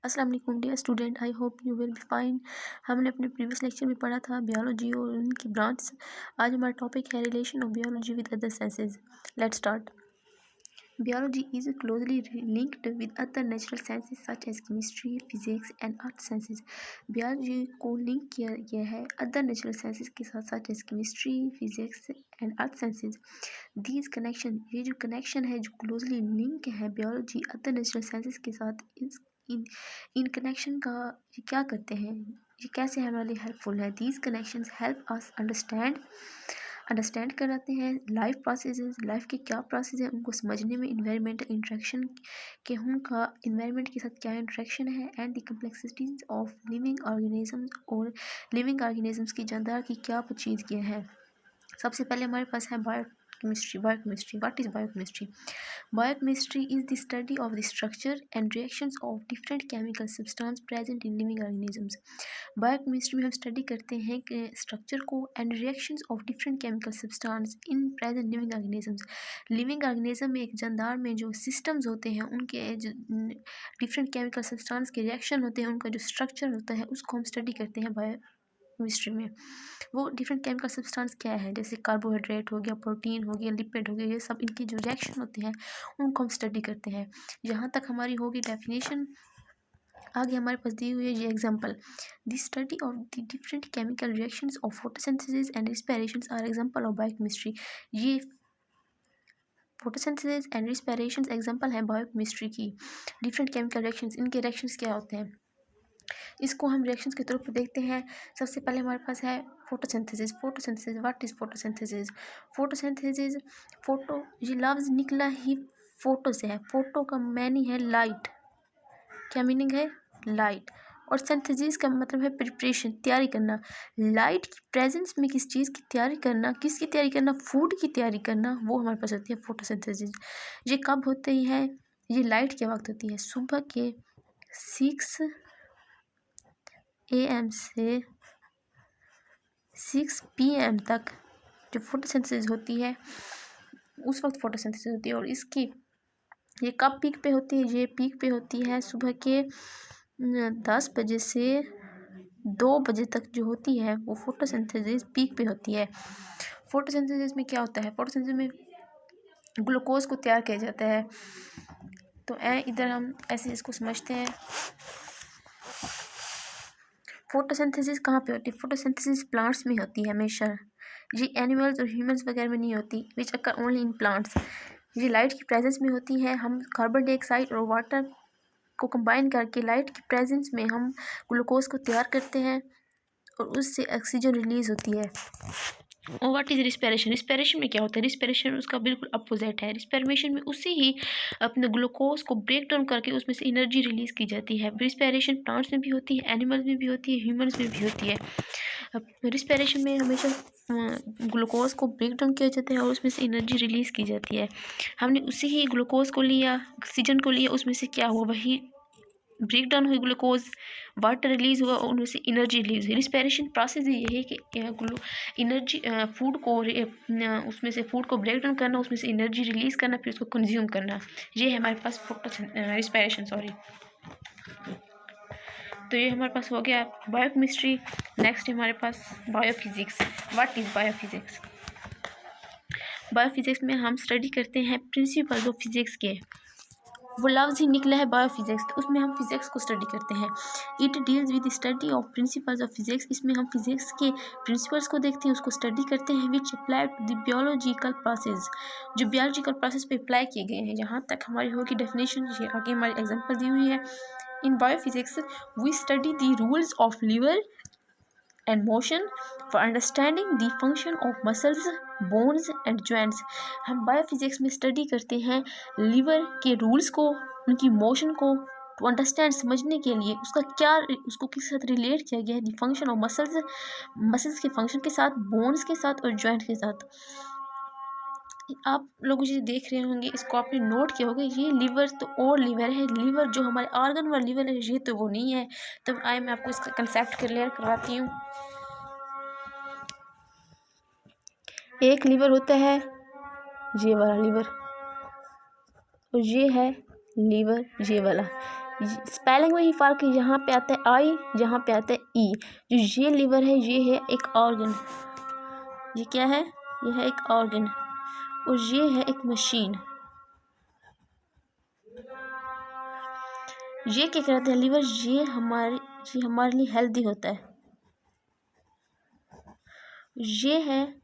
अस्सलाम वालेकुम dear student, I hope you will be fine. हमने अपने प्रीवियस लेक्चर में पढ़ा था बियोलॉजी और उनकी ब्रांच। आज हमारा टॉपिक है relation of biology with other sciences. Let's start. Biology is closely linked with other natural sciences such as chemistry, physics and earth sciences. Biology को लिंक किया गया है अदर नेचुरल साइंसेज के साथ such as chemistry, physics and earth sciences. These connection, ये जो connection है, जो क्लोजली लिंक है बियोलॉजी अदर नेचुरल साइंसेज के साथ, इन कनेक्शन का ये क्या करते हैं, ये कैसे हमारे लिए हेल्पफुल है। These connections help us understand कराते हैं लाइफ प्रोसेसेस, लाइफ के क्या प्रोसेस है उनको समझने में, इन्वायरमेंटल इंट्रैक्शन के उनका इन्वायरमेंट के साथ क्या इंट्रैक्शन है, and the complexities of living organisms, और लिविंग ऑर्गेनिजम्स की जानदार की क्या पेचीदगियाँ हैं। सबसे पहले हमारे पास है biochemistry. What is biochemistry? Biochemistry is the study of the structure and reactions of different chemical substances present in living organisms. Biochemistry में हम स्टडी करते हैं कि स्ट्रक्चर को and reactions of different chemical substance in present living organisms. Living organism में, एक जानदार में जो सिस्टम्स होते हैं, उनके जो डिफरेंट केमिकल सब्सटेंस के रिएक्शन होते हैं, उनका जो स्ट्रक्चर होता है, उसको हम स्टडी करते हैं बायोकेमिस्ट्री में। वो डिफरेंट केमिकल सब्सटेंस क्या है, जैसे कार्बोहाइड्रेट हो गया, प्रोटीन हो गया, लिपिड हो गया, ये सब इनके जो रिएक्शन होते हैं उनको हम स्टडी करते हैं। यहाँ तक हमारी होगी डेफिनेशन। आगे हमारे पास दी हुई है ये example. The study of the different chemical reactions of photosynthesis and respirations are example of biochemistry. ये फोटोसिंथेसिस एंड रेस्पिरेशंस एग्जांपल है बायोकेमिस्ट्री की। डिफरेंट केमिकल रिएक्शंस, इनके रिएक्शंस क्या होते हैं, इसको हम रिएक्शंस के तौर पर देखते हैं। सबसे पहले हमारे पास है photosynthesis. What is photosynthesis? Photosynthesis, photo, ये लफ्ज़ निकला ही फोटो से है। फोटो का मैनी है लाइट। क्या मीनिंग है? लाइट। और सिंथेसिस का मतलब है प्रिपरेशन, तैयारी करना। लाइट की प्रेजेंस में किस चीज़ की तैयारी करना, किसकी तैयारी करना? फूड की तैयारी करना, वो हमारे पास होती है फोटोसिंथेसिस। ये कब होती है? ये लाइट के वक्त होती है, सुबह के 6 AM से 6 PM तक जो फोटोसिंथेसिस होती है, उस वक्त फोटोसिंथेसिस होती है। और इसकी ये कब पीक पे होती है? ये पीक पे होती है सुबह के 10 बजे से 2 बजे तक जो होती है, वो फोटोसिंथेसिस पीक पे होती है। फोटोसिंथेसिस में क्या होता है? फोटोसिंथेसिस में ग्लूकोज को तैयार किया जाता है। तो इधर हम ऐसे इसको समझते हैं। फोटोसिंथेसिस कहाँ पे होती है? फोटोसिंथेसिस प्लांट्स में होती है हमेशा। ये एनिमल्स और ह्यूमंस वगैरह में नहीं होती, विच अकर ओनली इन प्लांट्स। ये लाइट की प्रेजेंस में होती है। हम कार्बन डाइऑक्साइड और वाटर को कंबाइन करके लाइट की प्रेजेंस में हम ग्लूकोज को तैयार करते हैं और उससे ऑक्सीजन रिलीज होती है। और व्हाट इज रिस्पिरेशन? रिस्पिरेशन में क्या होता है? रिस्पिरेशन उसका बिल्कुल अपोजिट है। रिस्पिरेशन में उसी ही अपने ग्लूकोज को ब्रेक डाउन करके उसमें से एनर्जी रिलीज की जाती है। रिस्पिरेशन प्लांट्स में भी होती है, एनिमल्स में भी होती है, ह्यूमंस में भी होती है। रिस्पिरेशन में हमेशा ग्लूकोज को ब्रेक डाउन किया जाता है और उसमें से एनर्जी रिलीज की जाती है। हमने उसी ही ग्लूकोज को लिया, ऑक्सीजन को लिया, उसमें से क्या हुआ? वही ब्रेक डाउन हुई ग्लूकोज, वाटर रिलीज हुआ और उनमें से एनर्जी रिलीज हुई। रिस्पिरेशन प्रोसेस यही है कि एनर्जी फूड को उसमें से फूड को ब्रेक डाउन करना, उसमें से एनर्जी रिलीज करना, फिर उसको कंज्यूम करना। ये है हमारे पास रिस्पिरेशन, सॉरी। तो ये हमारे पास हो गया बायोकेमिस्ट्री। नेक्स्ट हमारे पास biophysics. What is biophysics? Biophysics में हम स्टडी करते हैं प्रिंसिपल्स ऑफ फिजिक्स के। वो लफ्ज़ ही निकला है बायोफिजिक्स, तो उसमें हम फिजिक्स को स्टडी करते हैं। It deals with study of principles of physics. इसमें हम फिजिक्स के प्रिंसिपल्स को देखते हैं, उसको स्टडी करते हैं, विच अप्लाई टू द बियोलॉजिकल प्रोसेस, जो बियोलॉजिकल प्रोसेस पे अप्लाई किए गए हैं। यहाँ तक हमारी होगी डेफिनेशन। ये आगे हमारी एग्जाम्पल दी हुई है। In biophysics we study the rules of lever and motion for understanding the function of muscles, bones and joints। हम बायोफिजिक्स में स्टडी करते हैं लीवर के रूल्स को, उनकी मोशन को, टू अंडरस्टैंड, समझने के लिए उसका क्या, उसको किस साथ रिलेट किया गया है, दी फंक्शन ऑफ मसल्स के फंक्शन के साथ, बोन्स के साथ और जॉइंट के साथ। आप लोग मुझे देख रहे होंगे, इसको आपने नोट किया होगा, ये लीवर तो और लीवर है। लीवर जो हमारे ऑर्गन वाला लीवर है, ये तो वो नहीं है। तो आए मैं आपको इसका कंसेप्ट क्लियर करवाती हूँ। एक लीवर होता है ये वाला लीवर, और ये है लीवर ये वाला। स्पेलिंग में ही फ़र्क है, यहाँ पे आता है आई, जहाँ पे आता है ई। जो ये लीवर है ये है एक ऑर्गन, ये क्या है, ये है एक ऑर्गन, और ये है एक मशीन। ये क्या कहते हैं लीवर, ये हमारे लिए हेल्दी होता है। ये है,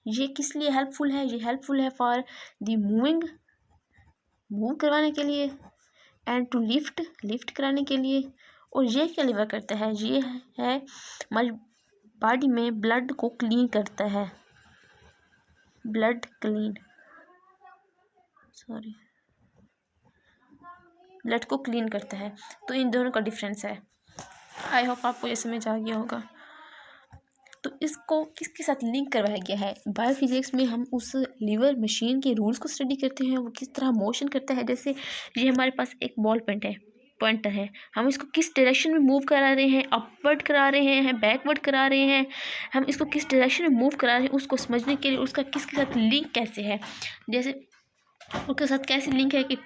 ये किस लिए हेल्पफुल है, ये हेल्पफुल है फॉर द मूव करवाने के लिए, एंड टू लिफ्ट कराने के लिए। और ये क्या लीवर करता है, ये है हमारी बॉडी में ब्लड को क्लीन करता है, ब्लड को क्लीन करता है। तो इन दोनों का डिफरेंस है। आई होप आपको ये समझ आ गया होगा। तो इसको किसके साथ लिंक करवाया गया है, बायोफिजिक्स में हम उस लीवर मशीन के रूल्स को स्टडी करते हैं, वो किस तरह मोशन करता है। जैसे ये हमारे पास एक बॉल पॉइंटर है, हम इसको किस डायरेक्शन में मूव करा रहे हैं, अपवर्ड करा रहे हैं, बैकवर्ड करा रहे हैं, हम इसको किस डायरेक्शन में मूव करा रहे हैं, उसको समझने के लिए उसका किसके साथ लिंक कैसे है, जैसे उसके साथ कैसे लिंक है कि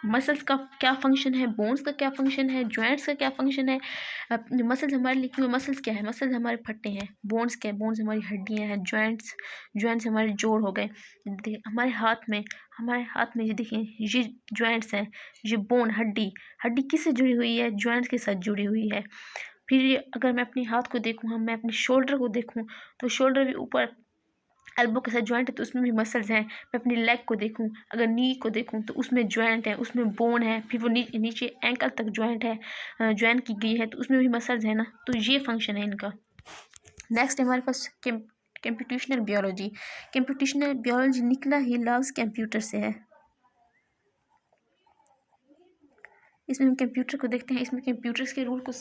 मसल्स का क्या फंक्शन है, बोन्स का क्या फंक्शन है, जॉइंट्स का क्या फंक्शन है। मसल्स हमारे लिए क्यों, मसल्स क्या है, मसल्स हमारे फट्टे हैं, बोन्स क्या है, बोन्स हमारी हड्डियां हैं, जॉइंट्स हमारे जोड़ हो गए। हमारे हाथ में ये देखिए, ये जॉइंट्स हैं, ये बोन हड्डी किससे जुड़ी हुई है, जॉइंट्स के साथ जुड़ी हुई है। फिर अगर मैं अपने हाथ को देखूँ, मैं अपने शोल्डर को देखूँ, तो शोल्डर भी ऊपर एल्बो के साथ जॉइंट है, तो उसमें भी मसल्स हैं। मैं अपनी लेग को देखूं, अगर नी को देखूं, तो उसमें जॉइंट है, उसमें बोन है, फिर वो नीचे एंकल तक जॉइंट है, जॉइंट की गई है, तो उसमें भी मसल्स है ना। तो ये फंक्शन है इनका। नेक्स्ट हमारे पास कंप्यूटेशनल बियोलॉजी निकला ही लव्स कंप्यूटर से है। इसमें हम कंप्यूटर को देखते हैं, इसमें कंप्यूटर्स के रूल को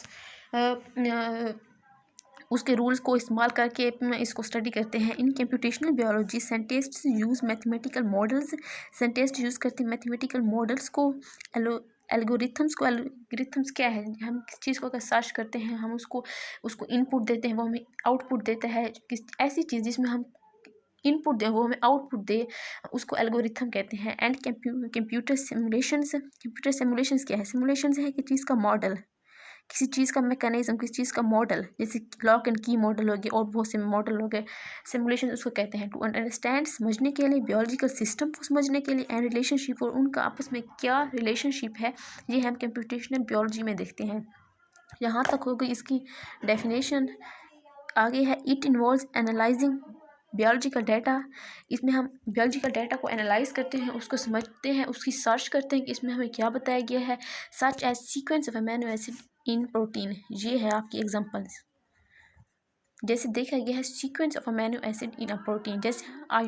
उसके रूल्स को इस्तेमाल करके इसको स्टडी करते हैं। In computational biology scientists use mathematical models, scientist use करते हैं मैथमेटिकल मॉडल्स को, एल्गोरिथम्स क्या है, हम किस चीज़ को अगर सर्च करते हैं, हम उसको इनपुट देते हैं, वो हमें आउटपुट देता है। किस ऐसी चीज़ जिसमें हम इनपुट दें वो हमें आउटपुट दे, उसको एल्गोरिथम कहते हैं। एंड कंप्यूटर सिमुलेशंस क्या है, सिमुलेशंस है कि चीज़ का मॉडल, किसी चीज़ का मैकेनिज्म, किसी चीज़ का मॉडल, जैसे लॉक एंड की मॉडल हो गया और बहुत से मॉडल हो गए। सिमुलेशन उसको कहते हैं। टू अंडरस्टैंड, समझने के लिए, बियोलॉजिकल सिस्टम को समझने के लिए, एंड रिलेशनशिप, और उनका आपस में क्या रिलेशनशिप है, ये हम कंप्यूटेशनल बियोलॉजी में देखते हैं। यहाँ तक हो गई इसकी डेफिनेशन। आगे है इट इन्वॉल्व्स एनालाइजिंग बियोलॉजिकल डाटा। इसमें हम बियोलॉजिकल डाटा को एनालाइज करते हैं, उसको समझते हैं, उसकी सर्च करते हैं कि इसमें हमें क्या बताया गया है। Such as sequence of amino acid in protein, ये है आपकी एग्जांपल्स। जैसे देखा गया है sequence of amino acid in a protein, जैसे वी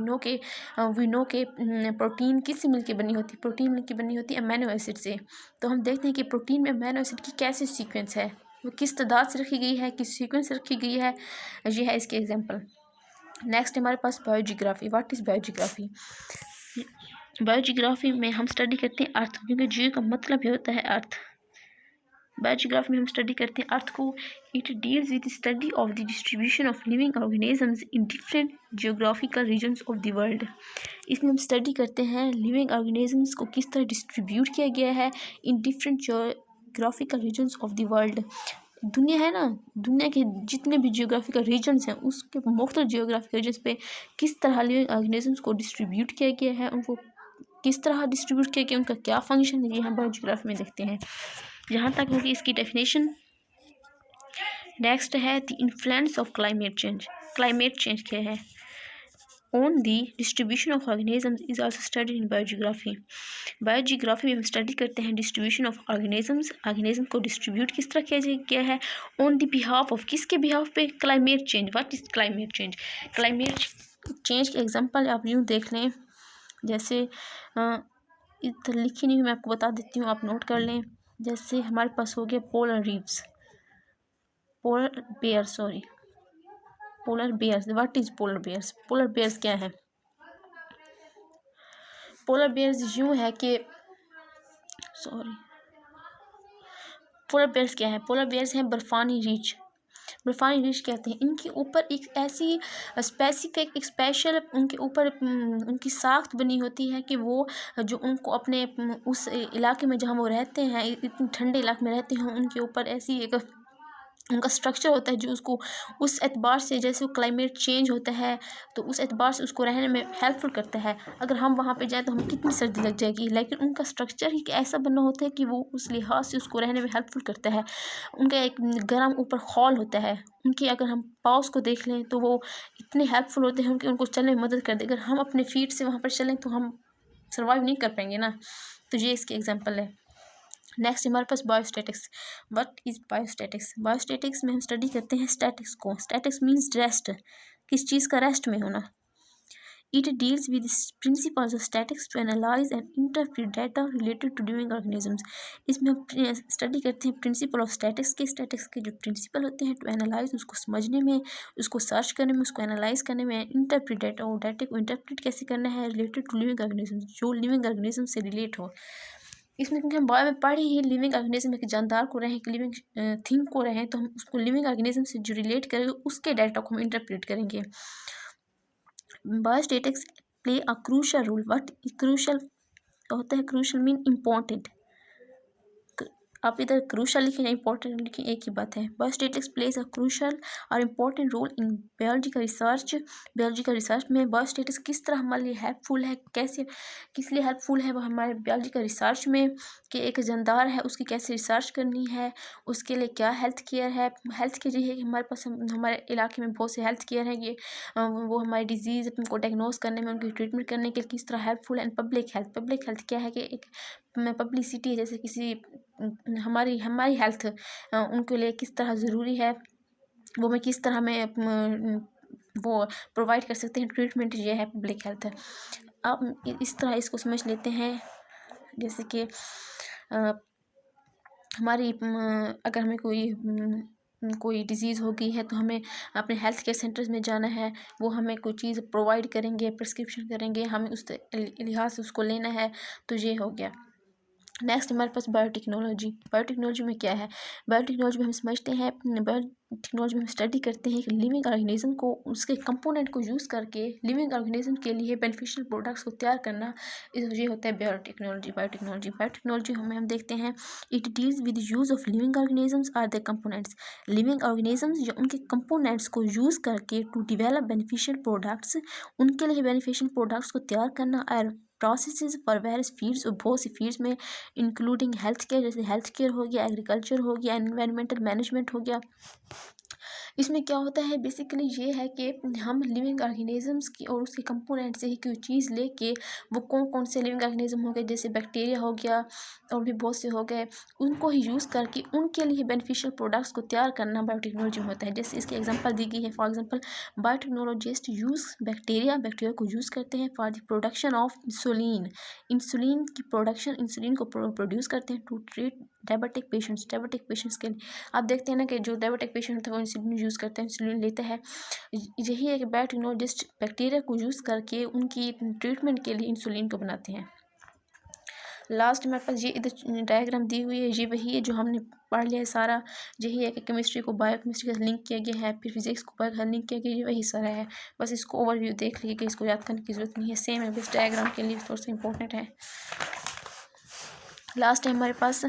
नो के प्रोटीन किससे मिलकर बनी होती है, प्रोटीन मिलकर बनी होती है अमीनो एसिड से। तो हम देखते हैं कि प्रोटीन में अमीनो एसिड की कैसे सीक्वेंस है, वो किस तादाद से रखी गई है, किस सीक्वेंस से रखी गई है, ये है इसके एग्जाम्पल। नेक्स्ट हमारे पास biogeography. What is biogeography? Biogeography में हम स्टडी करते हैं अर्थ, क्योंकि जीव का मतलब ही होता है अर्थ। बायोजियोग्राफी में हम स्टडी करते हैं अर्थ को। It deals with study of the distribution of living organisms in different geographical regions of the world. इसमें हम स्टडी करते हैं लिविंग ऑर्गेनिजम्स को किस तरह डिस्ट्रीब्यूट किया गया है in different geographical regions of the world. दुनिया है ना, दुनिया के जितने भी जियोग्राफिकल रीजन्स हैं, उसके मुख्तलिफ जियोग्राफिकल रीजन्स पे किस तरह लिविंग ऑर्गेनिजम्स को डिस्ट्रीब्यूट किया गया है, उनको किस तरह डिस्ट्रीब्यूट किया गया, उनका क्या फंक्शन है, ये हम बायोजियोग्राफी में देखते हैं। यहाँ तक होगी इसकी डेफिनेशन। नेक्स्ट है the influence of climate change. Climate change क्या है? On the distribution of organisms is also studied in biogeography. Biogeography में हम स्टडी करते हैं डिस्ट्रीब्यूशन ऑफ ऑर्गेनिज्म को डिस्ट्रीब्यूट किस तरह किया गया है, ऑन द बिहाफ ऑफ, किसके बिहाफ पे, climate change. What is climate change? Climate change के एग्जांपल आप यूँ देख लें, जैसे इधर लिखी नहीं, मैं आपको बता देती हूँ, आप नोट कर लें। जैसे हमारे पास हो गया polar bears. What is polar bears? Polar bears क्या है? पोलर बेयर्स यूँ है कि पोलर बेयर्स क्या है? पोलर बेयर्स हैं बर्फानी रीछ। रिफाइंड रिच कहते हैं। इनके ऊपर एक ऐसी स्पेसिफिक एक स्पेशल उनके ऊपर उनकी साख्त बनी होती है कि वो जो उनको अपने उस इलाके में जहाँ वो रहते हैं, इतने ठंडे इलाके में रहते हैं, उनके ऊपर ऐसी एक उनका स्ट्रक्चर होता है जो उसको उस एतबार से, जैसे वो क्लाइमेट चेंज होता है तो उस एतबार से उसको रहने में हेल्पफुल करता है। अगर हम वहाँ पे जाएँ तो हमें कितनी सर्दी लग जाएगी, लेकिन उनका स्ट्रक्चर ही ऐसा बना होता है कि वो उस लिहाज से उसको रहने में हेल्पफुल करता है। उनका एक गर्म ऊपर खौल होता है, उनके अगर हम पाँव को देख लें तो वो इतने हेल्पफुल होते हैं कि उनको चलने में मदद कर दे। अगर हम अपने फीट से वहाँ पर चलें तो हम सर्वाइव नहीं कर पाएंगे ना। तो ये इसके एग्जाम्पल है। नेक्स्ट हमारे पास biostatics. What is biostatics? Biostatics में हम स्टडी करते हैं स्टैटिक्स को। स्टैटिक्स मीन्स रेस्ट, किस चीज़ का रेस्ट में होना। It deals with principles of statics to analyze and interpret data related to living organisms. इसमें हम स्टडी करते हैं प्रिंसिपल ऑफ स्टैटिक्स के जो प्रिंसिपल होते हैं टू एनालाइज, उसको समझने में, उसको सर्च करने में, उसको एनालाइज करने में, इंटरप्रेट डाटा और डाटा को इंटरप्रेट कैसे करना है रिलेटेड टू लिविंग ऑर्गेनिजम्स, जो लिविंग ऑर्गेनिज्म से रिलेट हो। इसमें क्योंकि हम बायो में पढ़े ही लिविंग ऑर्गेनिज्म एक जानदार को रहें, कि लिविंग थिंग को रहें, तो हम उसको लिविंग ऑर्गेनिज्म से जो रिलेट करेंगे उसके डाटा को हम इंटरप्रेट करेंगे। Biostatics play a crucial role. What crucial होता है? Crucial mean important. आप इधर क्रूशियल लिखें या इंपॉर्टेंट लिखें, एक ही बात है। बायोस्टैटिक्स प्लेज अ क्रूशियल और important role in biological research. Biological research में बायोस्टैटिक्स किस तरह हमारे लिए हेल्पफुल है, कैसे किस लिए हेल्पफुल है वो हमारे बायोलॉजिकल रिसर्च में, कि एक जानदार है उसकी कैसे रिसर्च करनी है, उसके लिए क्या हेल्थ केयर है। हेल्थ केयर ये है कि हमारे पास हमारे इलाके में बहुत से हेल्थ केयर हैं, ये वो हमारी डिजीज़ को डायग्नोस करने में, उनकी ट्रीटमेंट करने के लिए किस तरह हेल्पफुल है। एंड पब्लिक हेल्थ क्या है कि एक पब्लिसिटी, जैसे किसी हमारी हेल्थ उनके लिए किस तरह ज़रूरी है, वो मैं किस तरह में वो प्रोवाइड कर सकते हैं ट्रीटमेंट, ये है पब्लिक हेल्थ। अब इस तरह इसको समझ लेते हैं, जैसे कि हमारी अगर हमें कोई डिज़ीज़ हो गई है तो हमें अपने हेल्थ केयर सेंटर्स में जाना है, वो हमें कोई चीज़ प्रोवाइड करेंगे, प्रिस्क्रिप्शन करेंगे, हमें उस लिहाज से उसको लेना है, तो ये हो गया। नेक्स्ट हमारे पास बायोटेक्नोलॉजी। बायोटेक्नोलॉजी में क्या है? बायोटेक्नोलॉजी में हम समझते हैं, बायोटेक्नोलॉजी में हम स्टडी करते हैं कि लिविंग ऑर्गेनिज्म को, उसके कंपोनेंट को यूज़ करके लिविंग ऑर्गेनिज्म के लिए बेनिफिशियल प्रोडक्ट्स को तैयार करना, ये होता है बायोटेक्नोलॉजी हमें हम देखते हैं। It deals with use of living organisms are the components. Living organisms जो उनके कंपोनेंट्स को यूज़ करके टू डिवेलप बेनिफिशियल प्रोडक्ट्स, उनके लिए बेनिफिशियल प्रोडक्ट्स को तैयार करना, और प्रोसेसेस फॉर वेरियस फील्ड्स, और बहुत सी फील्ड्स में इंक्लूडिंग हेल्थ केयर, जैसे हेल्थ केयर हो गया, एग्रीकल्चर हो गया, एनवायरमेंटल मैनेजमेंट हो गया। इसमें क्या होता है बेसिकली ये है कि हम लिविंग ऑर्गेनिजम्स की और उसके कंपोनेंट से ही कोई चीज़ लेके, वो कौन कौन से लिविंग ऑर्गेनिज्म हो गए, जैसे बैक्टीरिया हो गया और भी बहुत से हो गए, उनको ही यूज़ करके उनके लिए बेनिफिशियल प्रोडक्ट्स को तैयार करना बायोटेक्नोलॉजी में होता है। जैसे इसकी एग्जांपल दी गई है, for example biotechnologist use bacteria को यूज़ करते हैं for the production of insulin की प्रोडक्शन, इंसुलिन को प्रोड्यूस करते हैं टू ट्रीट डायबिटिक पेशेंट्स के लिए। आप देखते हैं ना कि जो डायबिटिक पेशेंट होता है वो इंसुलिन यूज़ करते हैं, इंसुलिन लेते हैं। यही है कि बायोटेक्नोलॉजिस्ट बैक्टीरिया को यूज़ करके उनकी ट्रीटमेंट के लिए इंसुलिन को बनाते हैं। लास्ट मेरे पास ये इधर डायग्राम दी हुई है, ये वही है जो हमने पढ़ लिया है सारा। यही है कि केमिस्ट्री को बायोकेमिस्ट्री के साथ लिंक किया गया है, फिर फिजिक्स को बायो के साथ लिंक किया गया है, ये वही सारा है। बस इसको ओवरव्यू देख लीजिए कि इसको याद करने की ज़रूरत नहीं है, सेम है, बस डायग्राम के लिए थोड़ा सा इंपॉर्टेंट है। लास्ट है हमारे पास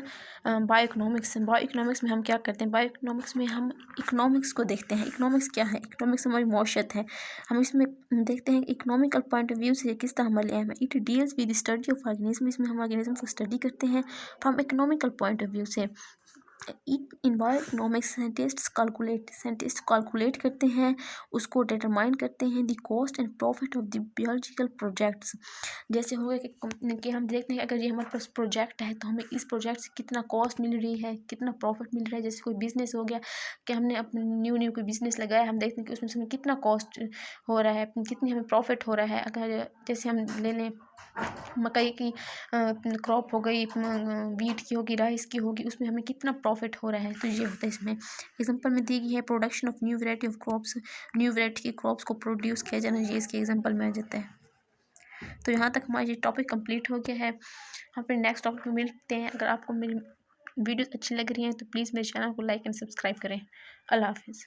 बायोइकोनॉमिक्स में हम क्या करते हैं? बायोइकोनॉमिक्स में हम इकोनॉमिक्स को देखते हैं। इकोनॉमिक्स क्या है? इकोनॉमिक्स हमारी मौशियत है। हम इसमें देखते हैं इकोनॉमिकल पॉइंट ऑफ व्यू से किस तरह हमारे लिए है। It deals with study of organism, इसमें हम ऑर्गेनिज्म को स्टडी करते हैं from economical point of view से। इन बायोइकोनॉमिक्स साइंटिस्ट कैलकुलेट करते हैं, उसको डिटरमाइन करते हैं the cost and profit of the biological projects. जैसे हो गया कि हम देखते हैं अगर ये हमारे पास प्रोजेक्ट है तो हमें इस प्रोजेक्ट से कितना कॉस्ट मिल रही है, कितना प्रॉफिट मिल रहा है। जैसे कोई बिजनेस हो गया कि हमने अपने न्यू कोई बिजनेस लगाया, हम देखते हैं कि उसमें से हमें कितना कॉस्ट हो रहा है, कितनी हमें प्रॉफिट हो रहा है। अगर जैसे हम ले लें मकई की क्रॉप हो गई, वीट की होगी, राइस की होगी, उसमें हमें कितना प्रॉफिट हो रहा है, तो ये होता है इसमें। एग्जांपल में दी गई है production of new variety of crops, new variety की क्रॉप्स को प्रोड्यूस किया जाना, ये इसके एग्जांपल में आ जाता है। तो यहाँ तक हमारा ये टॉपिक कंप्लीट हो गया है। हम फिर नेक्स्ट टॉपिक में मिलते हैं। अगर आपको मेरी वीडियोस अच्छी लग रही हैं तो प्लीज़ मेरे चैनल को लाइक एंड सब्सक्राइब करें। अल्लाह हाफिज़।